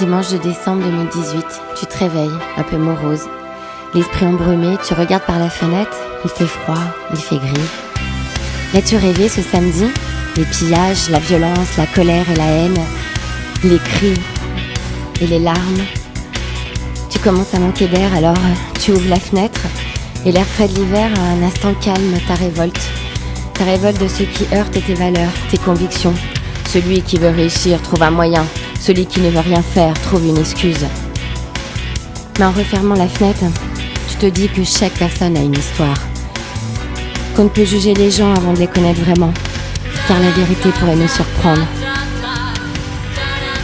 Dimanche de décembre 2018, tu te réveilles, un peu morose. L'esprit embrumé, tu regardes par la fenêtre, il fait froid, il fait gris. L'as-tu rêvé ce samedi? Les pillages, la violence, la colère et la haine, les cris et les larmes. Tu commences à manquer d'air, alors tu ouvres la fenêtre et l'air frais de l'hiver à un instant calme ta révolte. Ta révolte de ceux qui heurtent tes valeurs, tes convictions. Celui qui veut réussir trouve un moyen. Celui qui ne veut rien faire trouve une excuse. Mais en refermant la fenêtre, tu te dis que chaque personne a une histoire. Qu'on ne peut juger les gens avant de les connaître vraiment, car la vérité pourrait nous surprendre.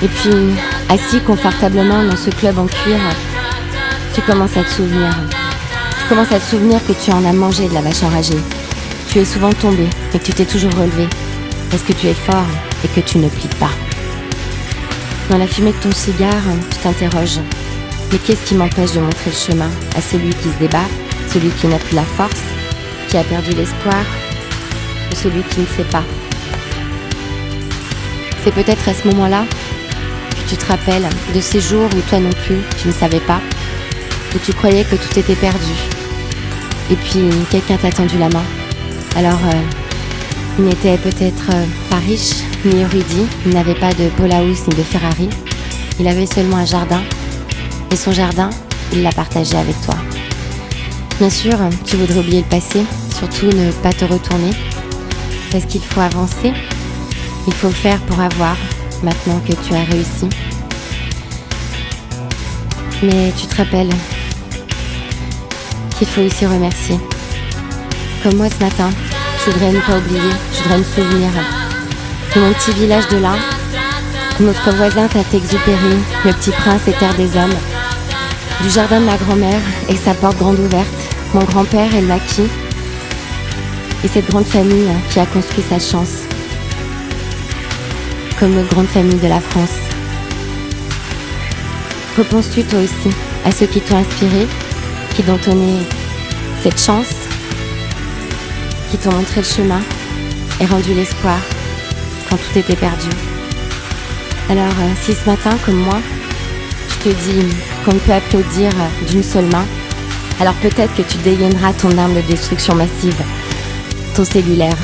Et puis, assis confortablement dans ce club en cuir, tu commences à te souvenir. Tu commences à te souvenir que tu en as mangé de la vache enragée. Tu es souvent tombé, mais que tu t'es toujours relevé, parce que tu es fort et que tu ne plies pas. Dans la fumée de ton cigare, tu t'interroges. Mais qu'est-ce qui m'empêche de montrer le chemin à celui qui se débat, celui qui n'a plus la force, qui a perdu l'espoir, ou celui qui ne sait pas? C'est peut-être à ce moment-là que tu te rappelles de ces jours où toi non plus, tu ne savais pas, où tu croyais que tout était perdu. Et puis, quelqu'un t'a tendu la main. Alors, il n'était peut-être pas riche, ni érudit, il n'avait pas de Polahouse ni de Ferrari. Il avait seulement un jardin, et son jardin, il l'a partagé avec toi. Bien sûr, tu voudrais oublier le passé, surtout ne pas te retourner, parce qu'il faut avancer, il faut faire pour avoir, maintenant que tu as réussi. Mais tu te rappelles qu'il faut aussi remercier. Comme moi ce matin, je voudrais ne pas oublier, je voudrais me souvenir de mon petit village de là, notre voisin Saint-Exupéry, le petit prince et terre des hommes, du jardin de ma grand-mère et sa porte grande ouverte, mon grand-père et le maquis, et cette grande famille qui a construit sa chance, comme notre grande famille de la France. Repenses-tu toi aussi à ceux qui t'ont inspiré, qui t'ont donné cette chance, qui t'ont montré le chemin et rendu l'espoir quand tout était perdu? Alors, si ce matin, comme moi, je te dis qu'on ne peut applaudir d'une seule main, alors peut-être que tu dégaîneras ton arme de destruction massive, ton cellulaire,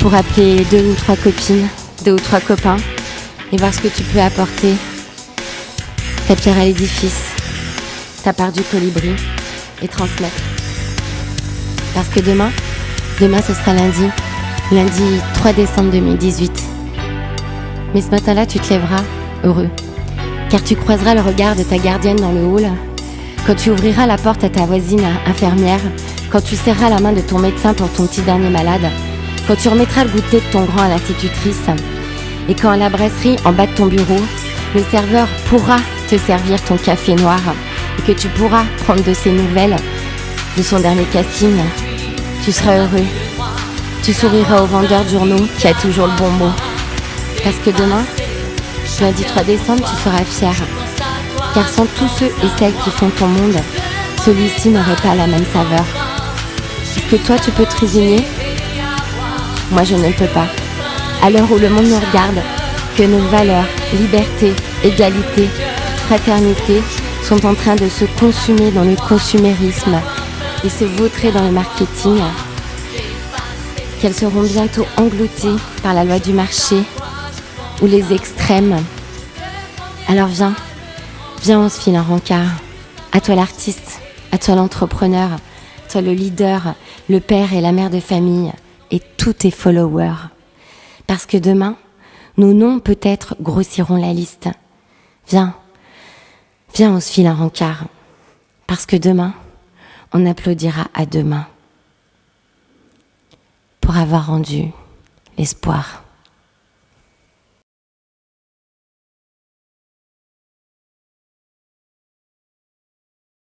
pour appeler 2 ou 3 copines, 2 ou 3 copains, et voir ce que tu peux apporter, ta pierre à l'édifice, ta part du colibri, et transmettre. Parce que demain ce sera lundi 3 décembre 2018. Mais ce matin-là, tu te lèveras heureux, car tu croiseras le regard de ta gardienne dans le hall, quand tu ouvriras la porte à ta voisine infirmière, quand tu serreras la main de ton médecin pour ton petit dernier malade, quand tu remettras le goûter de ton grand à l'institutrice, et quand à la brasserie, en bas de ton bureau, le serveur pourra te servir ton café noir, et que tu pourras prendre de ses nouvelles, de son dernier casting, tu seras heureux. Tu souriras au vendeur de journaux qui a toujours le bon mot. Parce que demain, lundi 3 décembre, tu seras fier. Car sans tous ceux et celles qui font ton monde, celui-ci n'aurait pas la même saveur. Est-ce que toi, tu peux te résigner? Moi, je ne peux pas. À l'heure où le monde nous regarde, que nos valeurs, liberté, égalité, fraternité sont en train de se consumer dans le consumérisme et se vautrer dans le marketing, qu'elles seront bientôt englouties par la loi du marché ou les extrêmes. Alors viens, on se file un rencard. À toi l'artiste, à toi l'entrepreneur, à toi le leader, le père et la mère de famille et tous tes followers. Parce que demain, nos noms peut-être grossiront la liste. Viens, on se file un rencard. Parce que demain, on applaudira à deux mains pour avoir rendu l'espoir.